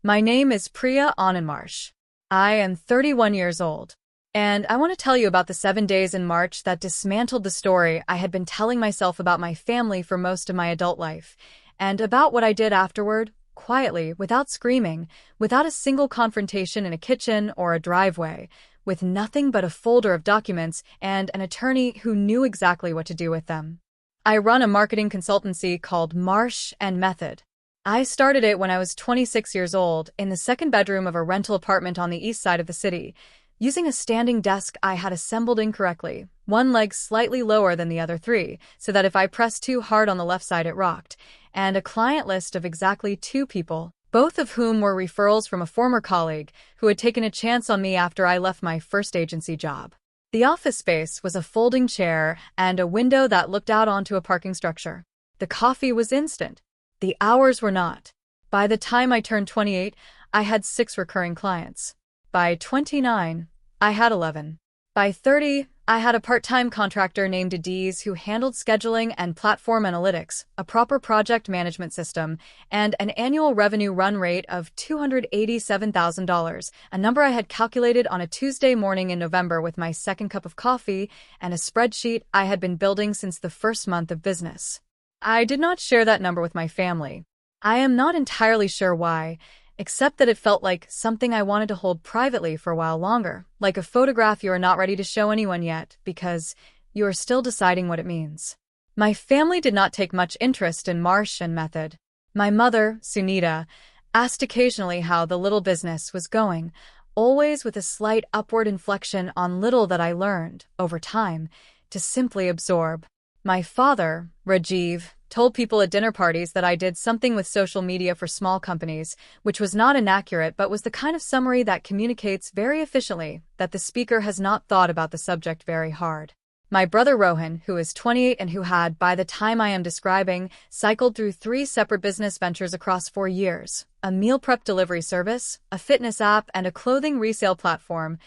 My name is Priya Anandmarsh. I am 31 years old. And I want to tell you about the 7 days in March that dismantled the story I had been telling myself about my family for most of my adult life, and about what I did afterward, quietly, without screaming, without a single confrontation in a kitchen or a driveway, with nothing but a folder of documents and an attorney who knew exactly what to do with them. I run a marketing consultancy called Marsh and Method. I started it when I was 26 years old in the second bedroom of a rental apartment on the east side of the city, using a standing desk I had assembled incorrectly, one leg slightly lower than the other three, so that if I pressed too hard on the left side it rocked, and a client list of exactly 2 people, both of whom were referrals from a former colleague who had taken a chance on me after I left my first agency job. The office space was a folding chair and a window that looked out onto a parking structure. The coffee was instant. The hours were not. By the time I turned 28, I had 6 recurring clients. By 29, I had 11. By 30, I had a part-time contractor named Adiz who handled scheduling and platform analytics, a proper project management system, and an annual revenue run rate of $287,000, a number I had calculated on a Tuesday morning in November with my second cup of coffee and a spreadsheet I had been building since the first month of business. I did not share that number with my family. I am not entirely sure why, except that it felt like something I wanted to hold privately for a while longer, like a photograph you are not ready to show anyone yet because you are still deciding what it means. My family did not take much interest in Marsh and Method. My mother, Sunita, asked occasionally how the little business was going, always with a slight upward inflection on little that I learned, over time, to simply absorb. My father, Rajiv, told people at dinner parties that I did something with social media for small companies, which was not inaccurate but was the kind of summary that communicates very efficiently that the speaker has not thought about the subject very hard. My brother Rohan, who is 28 and who had, by the time I am describing, cycled through 3 separate business ventures across 4 years, a meal prep delivery service, a fitness app, and a clothing resale platform,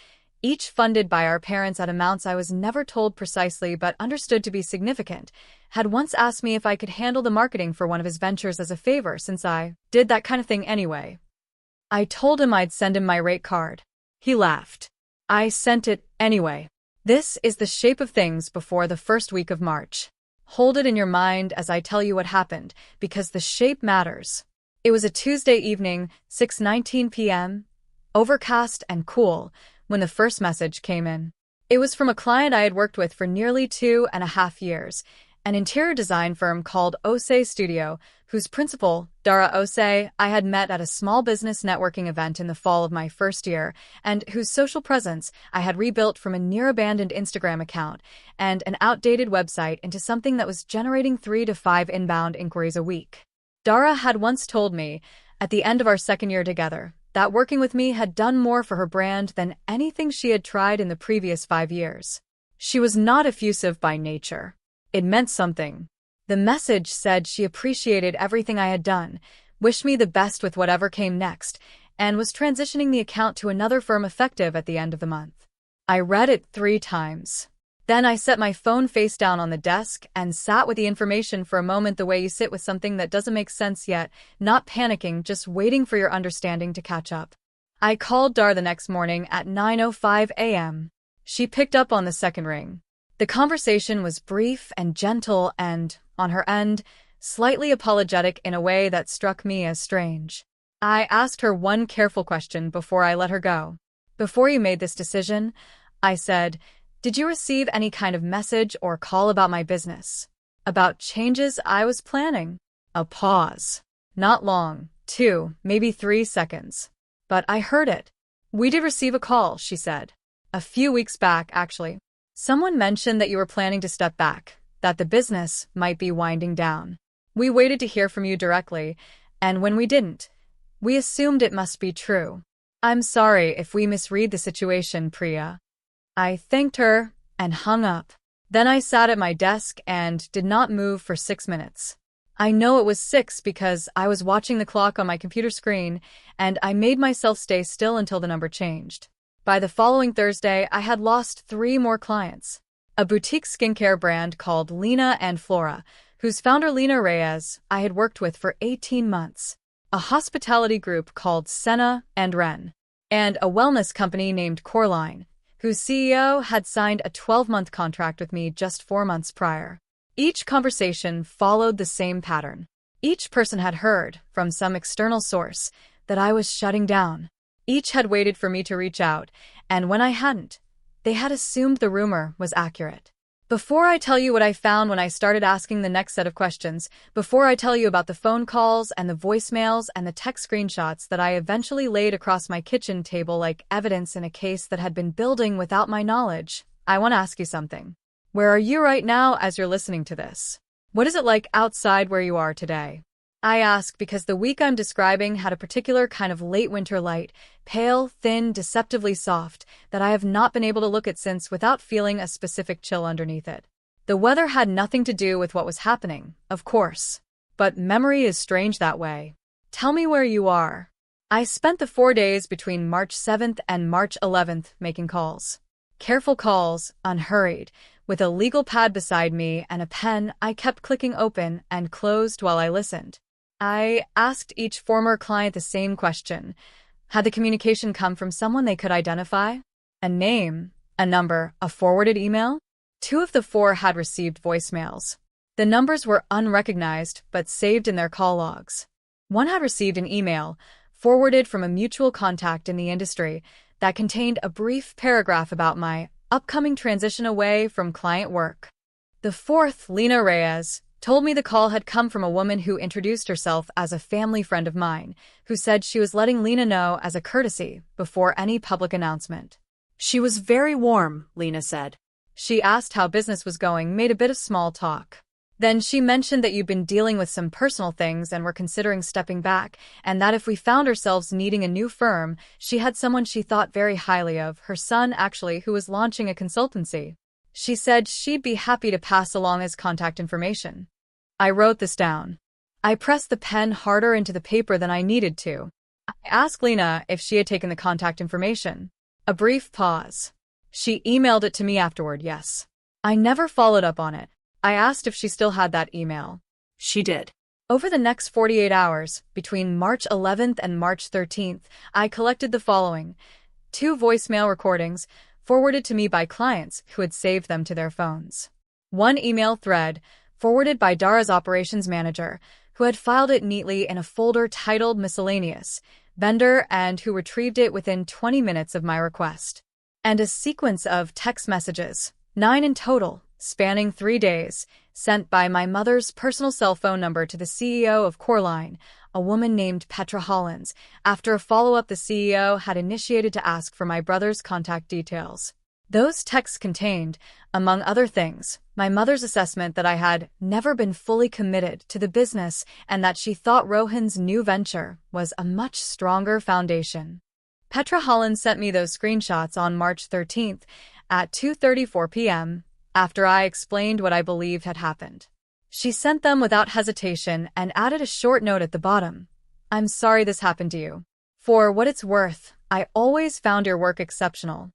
each funded by our parents at amounts I was never told precisely but understood to be significant, had once asked me if I could handle the marketing for one of his ventures as a favor since I did that kind of thing anyway. I told him I'd send him my rate card. He laughed. I sent it anyway. This is the shape of things before the first week of March. Hold it in your mind as I tell you what happened, because the shape matters. It was a Tuesday evening, 6:19 p.m., overcast and cool, when the first message came in. It was from a client I had worked with for nearly 2.5 years, an interior design firm called Ose Studio, whose principal, Dara Ose, I had met at a small business networking event in the fall of my first year, and whose social presence I had rebuilt from a near-abandoned Instagram account and an outdated website into something that was generating 3 to 5 inbound inquiries a week. Dara had once told me, at the end of our second year together, that working with me had done more for her brand than anything she had tried in the previous 5 years. She was not effusive by nature. It meant something. The message said she appreciated everything I had done, wished me the best with whatever came next, and was transitioning the account to another firm effective at the end of the month. I read it 3 times. Then I set my phone face down on the desk and sat with the information for a moment the way you sit with something that doesn't make sense yet, not panicking, just waiting for your understanding to catch up. I called Dar the next morning at 9:05 a.m. She picked up on the second ring. The conversation was brief and gentle and, on her end, slightly apologetic in a way that struck me as strange. I asked her one careful question before I let her go. Before you made this decision, I said, did you receive any kind of message or call about my business? About changes I was planning? A pause. Not long, 2, maybe 3 seconds. But I heard it. We did receive a call, she said. A few weeks back, actually. Someone mentioned that you were planning to step back, that the business might be winding down. We waited to hear from you directly, and when we didn't, we assumed it must be true. I'm sorry if we misread the situation, Priya. I thanked her and hung up. Then I sat at my desk and did not move for 6 minutes. I know it was 6 because I was watching the clock on my computer screen, and I made myself stay still until the number changed. By the following Thursday, I had lost 3 more clients. A boutique skincare brand called Lena and Flora, whose founder Lena Reyes I had worked with for 18 months. a hospitality group called Senna and Wren, and a wellness company named Coreline, whose CEO had signed a 12-month contract with me just 4 months prior. Each conversation followed the same pattern. Each person had heard, from some external source, that I was shutting down. Each had waited for me to reach out, and when I hadn't, they had assumed the rumor was accurate. Before I tell you what I found when I started asking the next set of questions, before I tell you about the phone calls and the voicemails and the text screenshots that I eventually laid across my kitchen table like evidence in a case that had been building without my knowledge, I want to ask you something. Where are you right now as you're listening to this? What is it like outside where you are today? I ask because the week I'm describing had a particular kind of late winter light, pale, thin, deceptively soft, that I have not been able to look at since without feeling a specific chill underneath it. The weather had nothing to do with what was happening, of course. But memory is strange that way. Tell me where you are. I spent the 4 days between March 7th and March 11th making calls. Careful calls, unhurried, with a legal pad beside me and a pen I kept clicking open and closed while I listened. I asked each former client the same question. Had the communication come from someone they could identify? A name, a number, a forwarded email? 2 of the 4 had received voicemails. The numbers were unrecognized but saved in their call logs. 1 had received an email, forwarded from a mutual contact in the industry, that contained a brief paragraph about my upcoming transition away from client work. The 4th, Lena Reyes, told me the call had come from a woman who introduced herself as a family friend of mine, who said she was letting Lena know as a courtesy before any public announcement. She was very warm, Lena said. She asked how business was going, made a bit of small talk. Then she mentioned that you'd been dealing with some personal things and were considering stepping back, and that if we found ourselves needing a new firm, she had someone she thought very highly of, her son actually, who was launching a consultancy. She said she'd be happy to pass along his contact information. I wrote this down. I pressed the pen harder into the paper than I needed to. I asked Lena if she had taken the contact information. A brief pause. She emailed it to me afterward, yes. I never followed up on it. I asked if she still had that email. She did. Over the next 48 hours, between March 11th and March 13th, I collected the following: 2 voicemail recordings, forwarded to me by clients who had saved them to their phones. 1 email thread, forwarded by Dara's operations manager, who had filed it neatly in a folder titled Miscellaneous, Vendor, and who retrieved it within 20 minutes of my request. And a sequence of text messages, 9 in total, spanning 3 days, sent by my mother's personal cell phone number to the CEO of Coreline, a woman named Petra Hollins, after a follow-up the CEO had initiated to ask for my brother's contact details. Those texts contained, among other things, my mother's assessment that I had never been fully committed to the business and that she thought Rohan's new venture was a much stronger foundation. Petra Hollins sent me those screenshots on March 13th at 2:34 p.m., after I explained what I believed had happened. She sent them without hesitation and added a short note at the bottom. I'm sorry this happened to you. For what it's worth, I always found your work exceptional.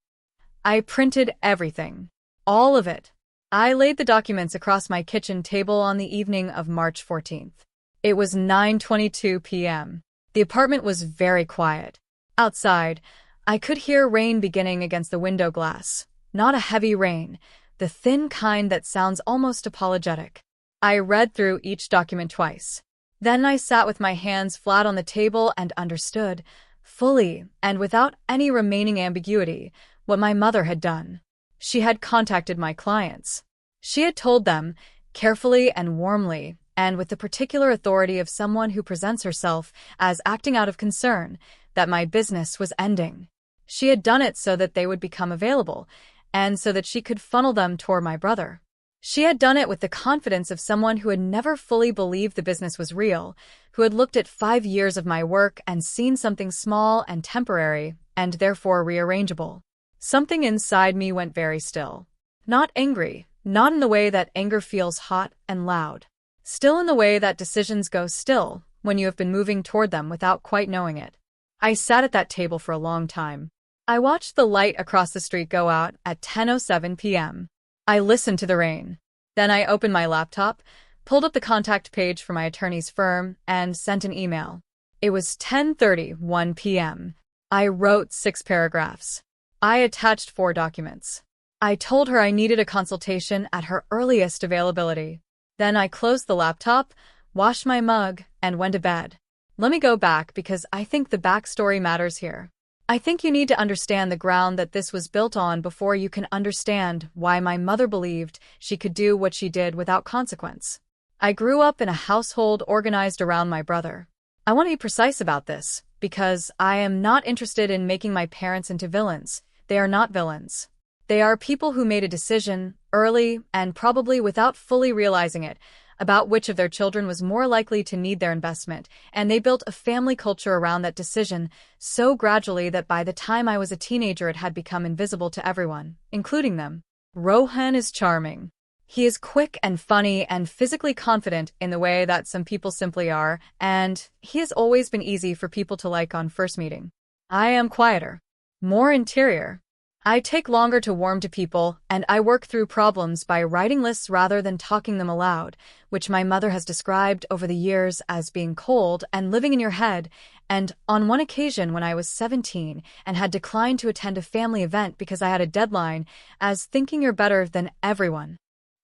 I printed everything. All of it. I laid the documents across my kitchen table on the evening of March 14th. It was 9:22 p.m. The apartment was very quiet. Outside, I could hear rain beginning against the window glass. Not a heavy rain, the thin kind that sounds almost apologetic. I read through each document twice. Then I sat with my hands flat on the table and understood, fully and without any remaining ambiguity, what my mother had done. She had contacted my clients. She had told them, carefully and warmly, and with the particular authority of someone who presents herself as acting out of concern, that my business was ending. She had done it so that they would become available, and so that she could funnel them toward my brother. She had done it with the confidence of someone who had never fully believed the business was real, who had looked at 5 years of my work and seen something small and temporary, and therefore rearrangeable. Something inside me went very still. Not angry, not in the way that anger feels hot and loud. Still in the way that decisions go still when you have been moving toward them without quite knowing it. I sat at that table for a long time. I watched the light across the street go out at 10:07 p.m. I listened to the rain. Then I opened my laptop, pulled up the contact page for my attorney's firm, and sent an email. It was 10:31 p.m. I wrote 6 paragraphs. I attached 4 documents. I told her I needed a consultation at her earliest availability. Then I closed the laptop, washed my mug, and went to bed. Let me go back because I think the backstory matters here. I think you need to understand the ground that this was built on before you can understand why my mother believed she could do what she did without consequence. I grew up in a household organized around my brother. I want to be precise about this because I am not interested in making my parents into villains. They are not villains. They are people who made a decision, early and probably without fully realizing it, about which of their children was more likely to need their investment, and they built a family culture around that decision so gradually that by the time I was a teenager it had become invisible to everyone, including them. Rohan is charming. He is quick and funny and physically confident in the way that some people simply are, and he has always been easy for people to like on first meeting. I am quieter, more interior. I take longer to warm to people, and I work through problems by writing lists rather than talking them aloud, which my mother has described over the years as being cold and living in your head, and on one occasion when I was 17 and had declined to attend a family event because I had a deadline, as thinking you're better than everyone.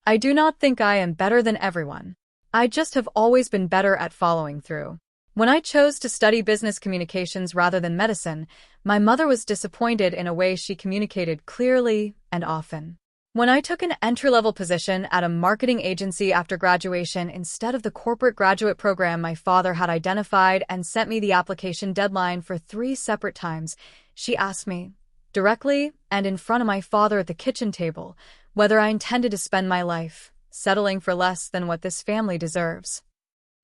I do not think I am better than everyone. I just have always been better at following through. When I chose to study business communications rather than medicine, my mother was disappointed in a way she communicated clearly and often. When I took an entry-level position at a marketing agency after graduation instead of the corporate graduate program my father had identified and sent me the application deadline for 3 separate times, she asked me, directly and in front of my father at the kitchen table, whether I intended to spend my life settling for less than what this family deserves.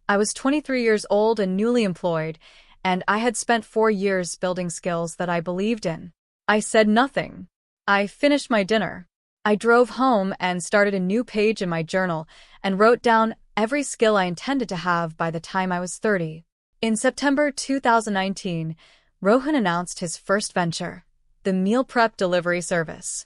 I was 23 years old and newly employed, and I had spent 4 years building skills that I believed in. I said nothing. I finished my dinner. I drove home and started a new page in my journal and wrote down every skill I intended to have by the time I was 30. In September 2019, Rohan announced his first venture, the meal prep delivery service.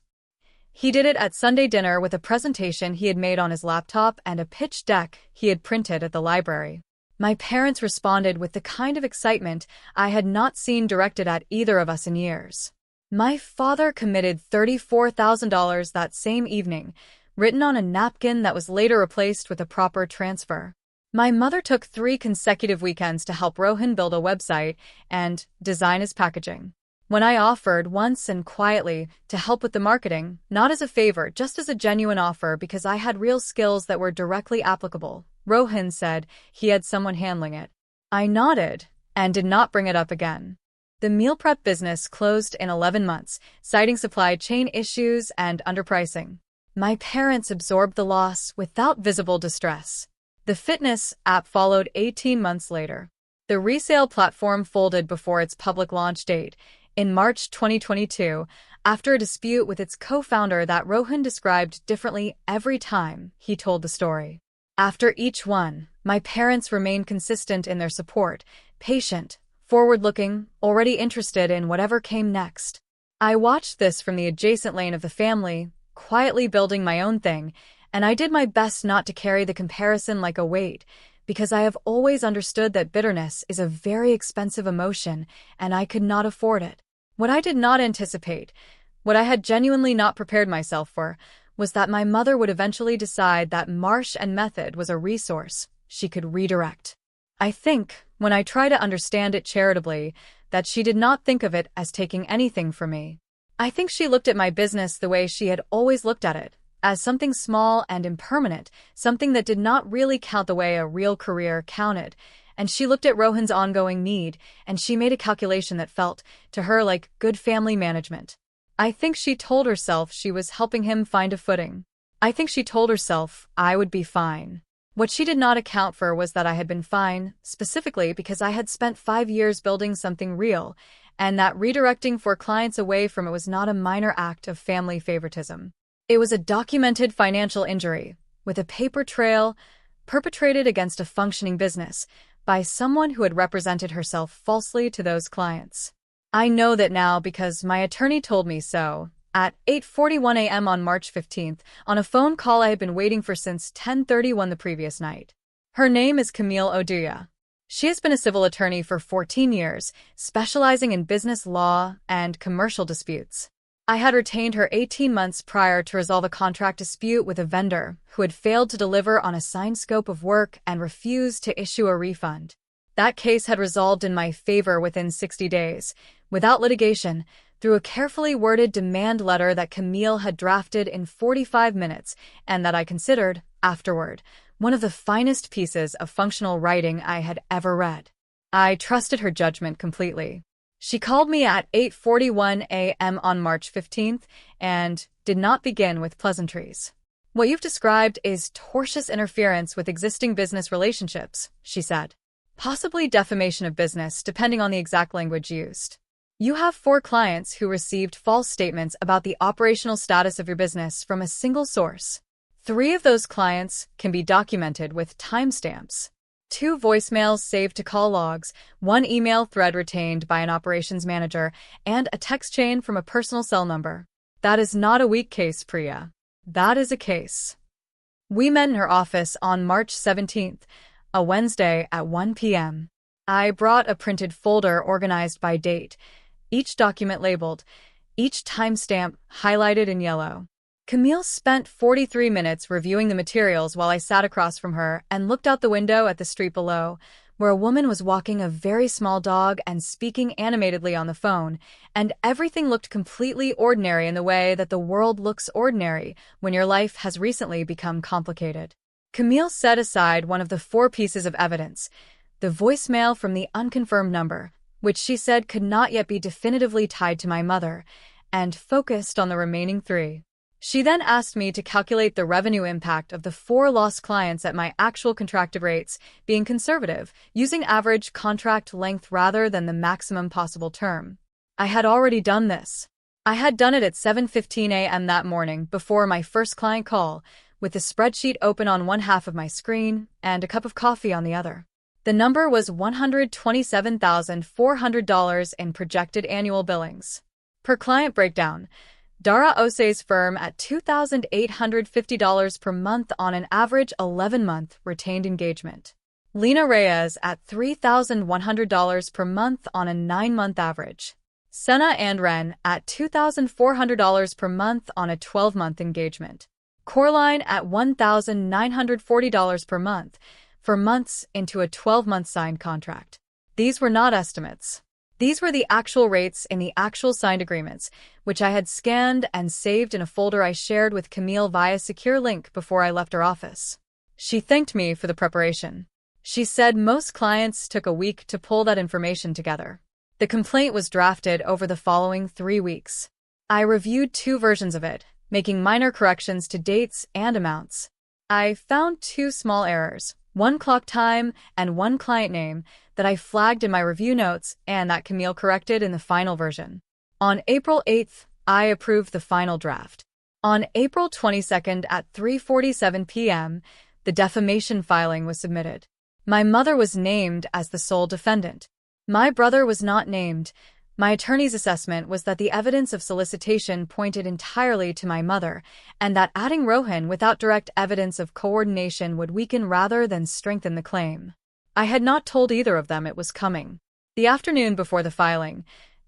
He did it at Sunday dinner with a presentation he had made on his laptop and a pitch deck he had printed at the library. My parents responded with the kind of excitement I had not seen directed at either of us in years. My father committed $34,000 that same evening, written on a napkin that was later replaced with a proper transfer. My mother took 3 consecutive weekends to help Rohan build a website and design his packaging. When I offered once and quietly to help with the marketing, not as a favor, just as a genuine offer because I had real skills that were directly applicable, Rohan said he had someone handling it. I nodded and did not bring it up again. The meal prep business closed in 11 months, citing supply chain issues and underpricing. My parents absorbed the loss without visible distress. The fitness app followed 18 months later. The resale platform folded before its public launch date, in March 2022, after a dispute with its co-founder that Rohan described differently every time he told the story. After each one, my parents remained consistent in their support, patient, forward-looking, already interested in whatever came next. I watched this from the adjacent lane of the family, quietly building my own thing, and I did my best not to carry the comparison like a weight, because I have always understood that bitterness is a very expensive emotion, and I could not afford it. What I did not anticipate, what I had genuinely not prepared myself for, was that my mother would eventually decide that Marsh and Method was a resource she could redirect. I think, when I try to understand it charitably, that she did not think of it as taking anything from me. I think she looked at my business the way she had always looked at it, as something small and impermanent, something that did not really count the way a real career counted. And she looked at Rohan's ongoing need, and she made a calculation that felt, to her, like good family management. I think she told herself she was helping him find a footing. I think she told herself I would be fine. What she did not account for was that I had been fine, specifically because I had spent 5 years building something real, and that redirecting for clients away from it was not a minor act of family favoritism. It was a documented financial injury, with a paper trail, perpetrated against a functioning business, by someone who had represented herself falsely to those clients. I know that now because my attorney told me so, at 8:41 a.m. on March 15th, on a phone call I had been waiting for since 10:31 the previous night. Her name is Camille Oduya. She has been a civil attorney for 14 years, specializing in business law and commercial disputes. I had retained her 18 months prior to resolve a contract dispute with a vendor who had failed to deliver on a signed scope of work and refused to issue a refund. That case had resolved in my favor within 60 days, without litigation, through a carefully worded demand letter that Camille had drafted in 45 minutes and that I considered, afterward, one of the finest pieces of functional writing I had ever read. I trusted her judgment completely. She called me at 8:41 a.m. on March 15th and did not begin with pleasantries. "What you've described is tortious interference with existing business relationships," she said. "Possibly defamation of business, depending on the exact language used. You have 4 clients who received false statements about the operational status of your business from a single source. 3 of those clients can be documented with timestamps. 2 voicemails saved to call logs, 1 email thread retained by an operations manager, and a text chain from a personal cell number. That is not a weak case, Priya. That is a case." We met in her office on March 17th, a Wednesday at 1 p.m. I brought a printed folder organized by date, each document labeled, each timestamp highlighted in yellow. Camille spent 43 minutes reviewing the materials while I sat across from her and looked out the window at the street below, where a woman was walking a very small dog and speaking animatedly on the phone, and everything looked completely ordinary in the way that the world looks ordinary when your life has recently become complicated. Camille set aside one of the 4 pieces of evidence, the voicemail from the unconfirmed number, which she said could not yet be definitively tied to my mother, and focused on the remaining 3. She then asked me to calculate the revenue impact of the 4 lost clients at my actual contracted rates, being conservative, using average contract length rather than the maximum possible term. I had already done this. I had done it at 7:15 a.m. that morning before my first client call, with the spreadsheet open on one half of my screen and a cup of coffee on the other. The number was $127,400 in projected annual billings. Per client breakdown, Dara Ose's firm at $2,850 per month on an average 11-month retained engagement. Lena Reyes at $3,100 per month on a 9-month average. Senna and Ren at $2,400 per month on a 12-month engagement. Coraline at $1,940 per month, for months into a 12-month signed contract. These were not estimates. These were the actual rates in the actual signed agreements, which I had scanned and saved in a folder I shared with Camille via secure link before I left her office. She thanked me for the preparation. She said most clients took a week to pull that information together. The complaint was drafted over the following 3 weeks. I reviewed 2 versions of it, making minor corrections to dates and amounts. I found 2 small errors, 1 clock time and 1 client name, that I flagged in my review notes and that Camille corrected in the final version. On April 8th, I approved the final draft. On April 22nd at 3:47 p.m., the defamation filing was submitted. My mother was named as the sole defendant. My brother was not named. My attorney's assessment was that the evidence of solicitation pointed entirely to my mother, and that adding Rohan without direct evidence of coordination would weaken rather than strengthen the claim. I had not told either of them it was coming. The afternoon before the filing,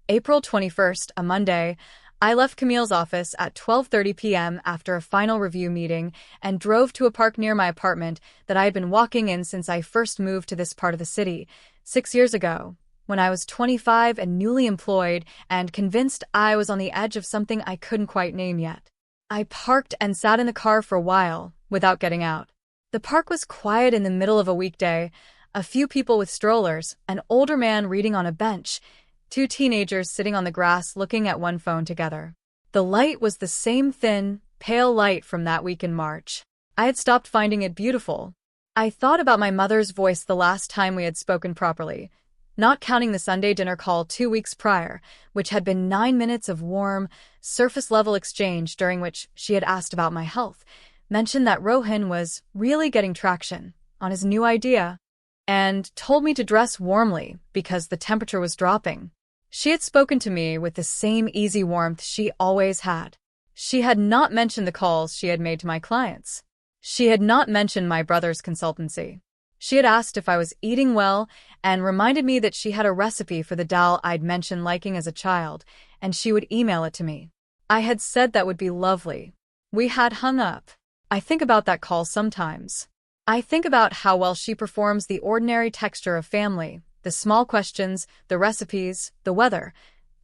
April 21st, a Monday, I left Camille's office at 12:30 p.m. after a final review meeting and drove to a park near my apartment that I had been walking in since I first moved to this part of the city, 6 years ago, when I was 25 and newly employed and convinced I was on the edge of something I couldn't quite name yet. I parked and sat in the car for a while, without getting out. The park was quiet in the middle of a weekday, a few people with strollers, an older man reading on a bench, 2 teenagers sitting on the grass looking at one phone together. The light was the same thin, pale light from that week in March. I had stopped finding it beautiful. I thought about my mother's voice the last time we had spoken properly, not counting the Sunday dinner call 2 weeks prior, which had been 9 minutes of warm, surface-level exchange during which she had asked about my health, mentioned that Rohan was really getting traction on his new idea, and told me to dress warmly because the temperature was dropping. She had spoken to me with the same easy warmth she always had. She had not mentioned the calls she had made to my clients. She had not mentioned my brother's consultancy. She had asked if I was eating well and reminded me that she had a recipe for the dal I'd mentioned liking as a child, and she would email it to me. I had said that would be lovely. We had hung up. I think about that call sometimes. I think about how well she performs the ordinary texture of family, the small questions, the recipes, the weather,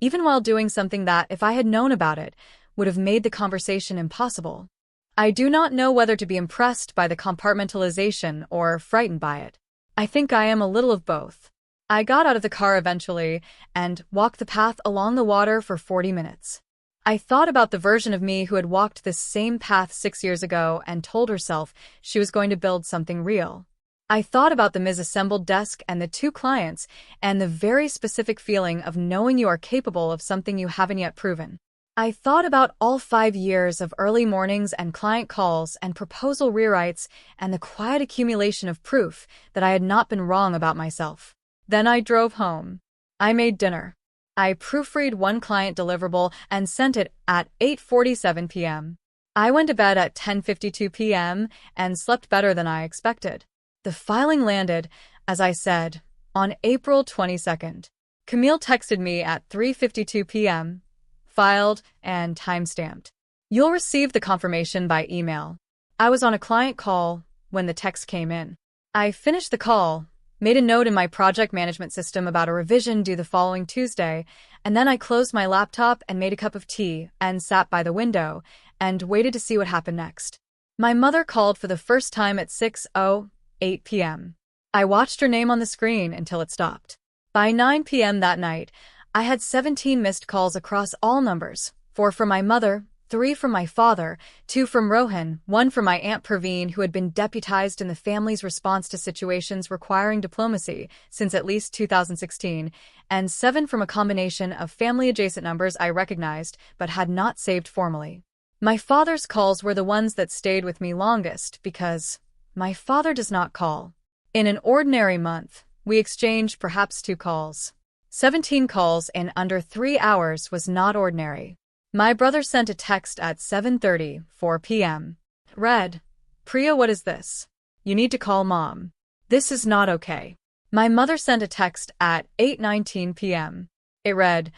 even while doing something that, if I had known about it, would have made the conversation impossible. I do not know whether to be impressed by the compartmentalization or frightened by it. I think I am a little of both. I got out of the car eventually and walked the path along the water for 40 minutes. I thought about the version of me who had walked this same path 6 years ago and told herself she was going to build something real. I thought about the misassembled desk and the 2 clients and the very specific feeling of knowing you are capable of something you haven't yet proven. I thought about all 5 years of early mornings and client calls and proposal rewrites and the quiet accumulation of proof that I had not been wrong about myself. Then I drove home. I made dinner. I proofread one client deliverable and sent it at 8:47 p.m. I went to bed at 10:52 p.m. and slept better than I expected. The filing landed, as I said, on April 22nd. Camille texted me at 3:52 p.m., filed, and timestamped. You'll receive the confirmation by email. I was on a client call when the text came in. I finished the call, made a note in my project management system about a revision due the following Tuesday, and then I closed my laptop and made a cup of tea and sat by the window and waited to see what happened next. My mother called for the first time at 6:08 p.m. I watched her name on the screen until it stopped. By 9 p.m. that night, I had 17 missed calls across all numbers, 4 from my mother, 3 from my father, 2 from Rohan, 1 from my Aunt Praveen, who had been deputized in the family's response to situations requiring diplomacy since at least 2016, and 7 from a combination of family-adjacent numbers I recognized but had not saved formally. My father's calls were the ones that stayed with me longest because my father does not call. In an ordinary month, we exchanged perhaps 2 calls. 17 calls in under 3 hours was not ordinary. My brother sent a text at 7:34 p.m. Read, Priya, what is this? You need to call mom. This is not okay. My mother sent a text at 8:19 p.m. It read,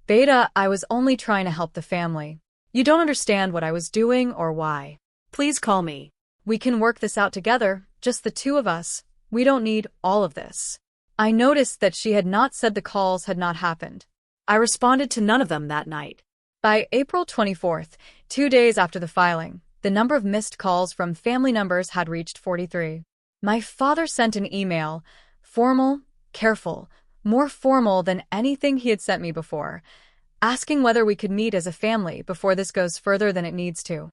Beta, I was only trying to help the family. You don't understand what I was doing or why. Please call me. We can work this out together, just the 2 of us. We don't need all of this. I noticed that she had not said the calls had not happened. I responded to none of them that night. By April 24th, 2 days after the filing, the number of missed calls from family numbers had reached 43. My father sent an email, formal, careful, more formal than anything he had sent me before, asking whether we could meet as a family before this goes further than it needs to.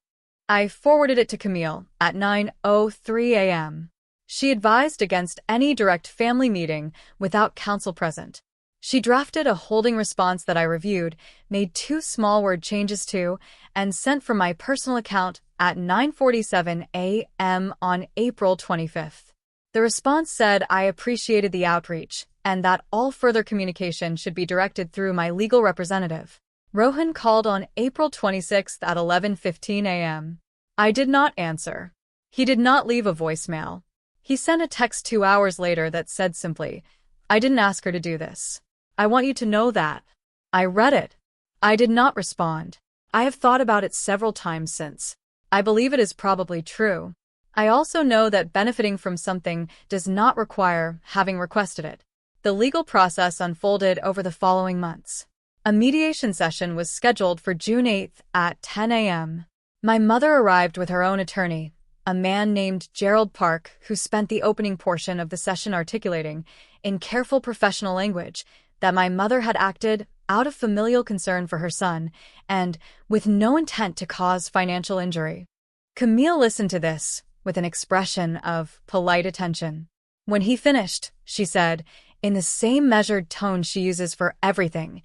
I forwarded it to Camille at 9:03 a.m. She advised against any direct family meeting without counsel present. She drafted a holding response that I reviewed, made 2 small word changes to, and sent from my personal account at 9:47 a.m. on April 25th. The response said I appreciated the outreach and that all further communication should be directed through my legal representative. Rohan called on April 26th at 11:15 a.m. I did not answer. He did not leave a voicemail. He sent a text 2 hours later that said simply, I didn't ask her to do this. I want you to know that. I read it. I did not respond. I have thought about it several times since. I believe it is probably true. I also know that benefiting from something does not require having requested it. The legal process unfolded over the following months. A mediation session was scheduled for June 8th at 10 a.m. My mother arrived with her own attorney, a man named Gerald Park, who spent the opening portion of the session articulating, in careful professional language, that my mother had acted out of familial concern for her son and with no intent to cause financial injury. Camille listened to this with an expression of polite attention. When he finished, she said, in the same measured tone she uses for everything,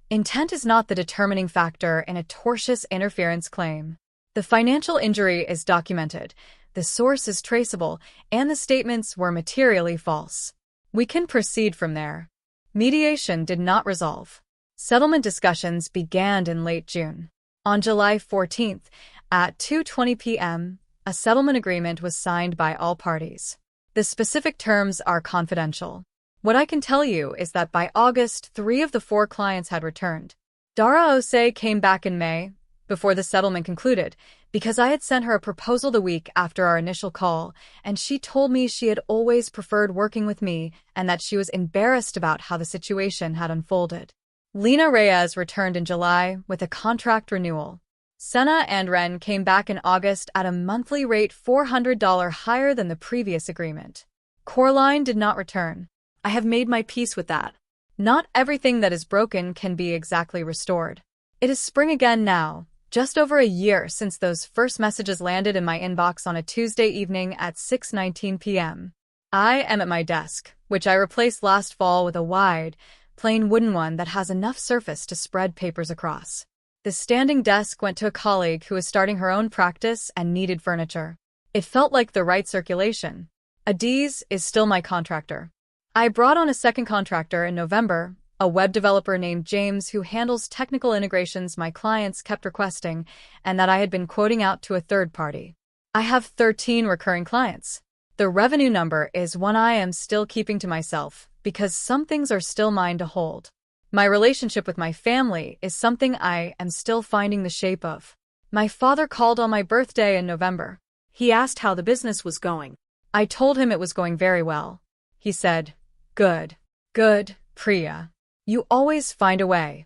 intent is not the determining factor in a tortious interference claim. The financial injury is documented, the source is traceable, and the statements were materially false. We can proceed from there. Mediation did not resolve. Settlement discussions began in late June. On July 14th, at 2:20 p.m., a settlement agreement was signed by all parties. The specific terms are confidential. What I can tell you is that by August, 3 of the 4 clients had returned. Dara Ose came back in May, before the settlement concluded, because I had sent her a proposal the week after our initial call, and she told me she had always preferred working with me and that she was embarrassed about how the situation had unfolded. Lena Reyes returned in July with a contract renewal. Senna and Ren came back in August at a monthly rate $400 higher than the previous agreement. Coraline did not return. I have made my peace with that. Not everything that is broken can be exactly restored. It is spring again now, just over a year since those first messages landed in my inbox on a Tuesday evening at 6:19 p.m. I am at my desk, which I replaced last fall with a wide, plain wooden one that has enough surface to spread papers across. The standing desk went to a colleague who was starting her own practice and needed furniture. It felt like the right circulation. Adiz is still my contractor. I brought on a second contractor in November, a web developer named James who handles technical integrations my clients kept requesting and that I had been quoting out to a third party. I have 13 recurring clients. The revenue number is one I am still keeping to myself because some things are still mine to hold. My relationship with my family is something I am still finding the shape of. My father called on my birthday in November. He asked how the business was going. I told him it was going very well. He said, Good, Priya. You always find a way.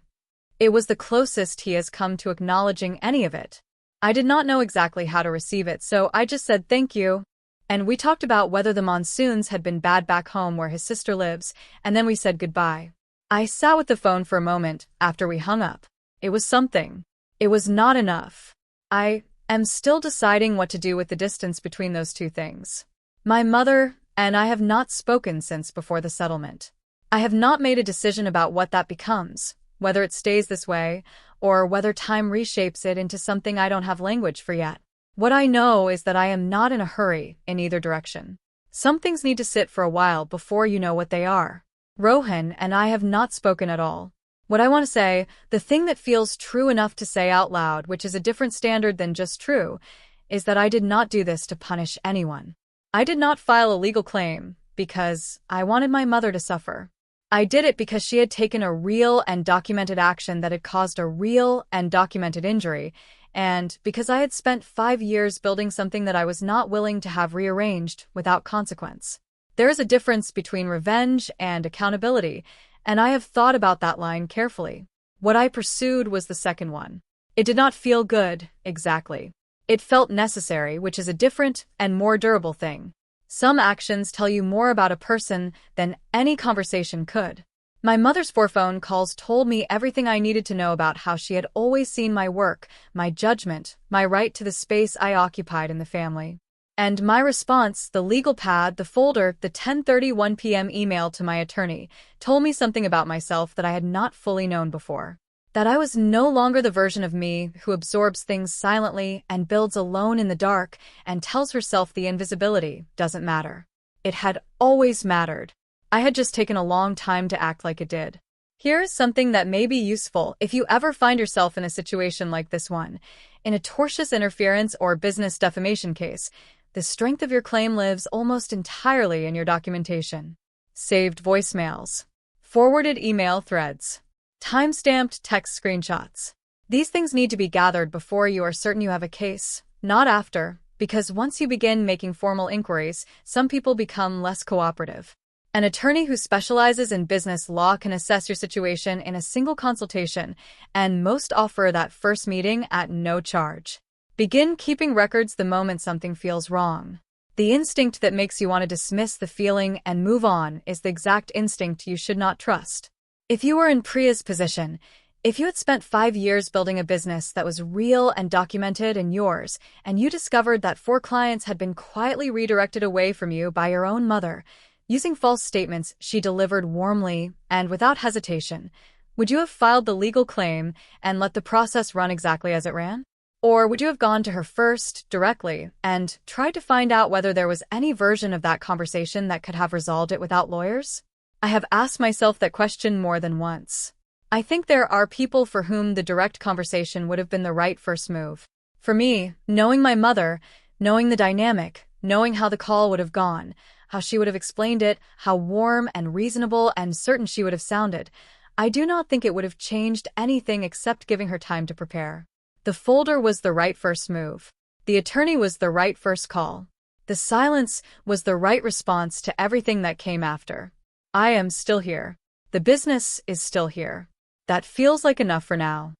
It was the closest he has come to acknowledging any of it. I did not know exactly how to receive it, so I just said thank you. And we talked about whether the monsoons had been bad back home where his sister lives, and then we said goodbye. I sat with the phone for a moment after we hung up. It was something. It was not enough. I am still deciding what to do with the distance between those two things. My mother and I have not spoken since before the settlement. I have not made a decision about what that becomes, whether it stays this way, or whether time reshapes it into something I don't have language for yet. What I know is that I am not in a hurry in either direction. Some things need to sit for a while before you know what they are. Rohan and I have not spoken at all. What I want to say, the thing that feels true enough to say out loud, which is a different standard than just true, is that I did not do this to punish anyone. I did not file a legal claim because I wanted my mother to suffer. I did it because she had taken a real and documented action that had caused a real and documented injury, and because I had spent 5 years building something that I was not willing to have rearranged without consequence. There is a difference between revenge and accountability, and I have thought about that line carefully. What I pursued was the second one. It did not feel good, exactly. It felt necessary, which is a different and more durable thing. Some actions tell you more about a person than any conversation could. My mother's 4 phone calls told me everything I needed to know about how she had always seen my work, my judgment, my right to the space I occupied in the family. And my response, the legal pad, the folder, the 10:31 p.m. email to my attorney, told me something about myself that I had not fully known before. That I was no longer the version of me who absorbs things silently and builds alone in the dark and tells herself the invisibility doesn't matter. It had always mattered. I had just taken a long time to act like it did. Here's something that may be useful if you ever find yourself in a situation like this one. In a tortious interference or business defamation case, the strength of your claim lives almost entirely in your documentation. Saved voicemails. Forwarded email threads. Time-stamped text screenshots. These things need to be gathered before you are certain you have a case, not after, because once you begin making formal inquiries, some people become less cooperative. An attorney who specializes in business law can assess your situation in a single consultation, and most offer that first meeting at no charge. Begin keeping records the moment something feels wrong. The instinct that makes you want to dismiss the feeling and move on is the exact instinct you should not trust. If you were in Priya's position, if you had spent 5 years building a business that was real and documented and yours, and you discovered that 4 clients had been quietly redirected away from you by your own mother, using false statements she delivered warmly and without hesitation, would you have filed the legal claim and let the process run exactly as it ran? Or would you have gone to her first, directly, and tried to find out whether there was any version of that conversation that could have resolved it without lawyers? I have asked myself that question more than once. I think there are people for whom the direct conversation would have been the right first move. For me, knowing my mother, knowing the dynamic, knowing how the call would have gone, how she would have explained it, how warm and reasonable and certain she would have sounded. I do not think it would have changed anything except giving her time to prepare. The folder was the right first move. The attorney was the right first call. The silence was the right response to everything that came after. I am still here. The business is still here. That feels like enough for now.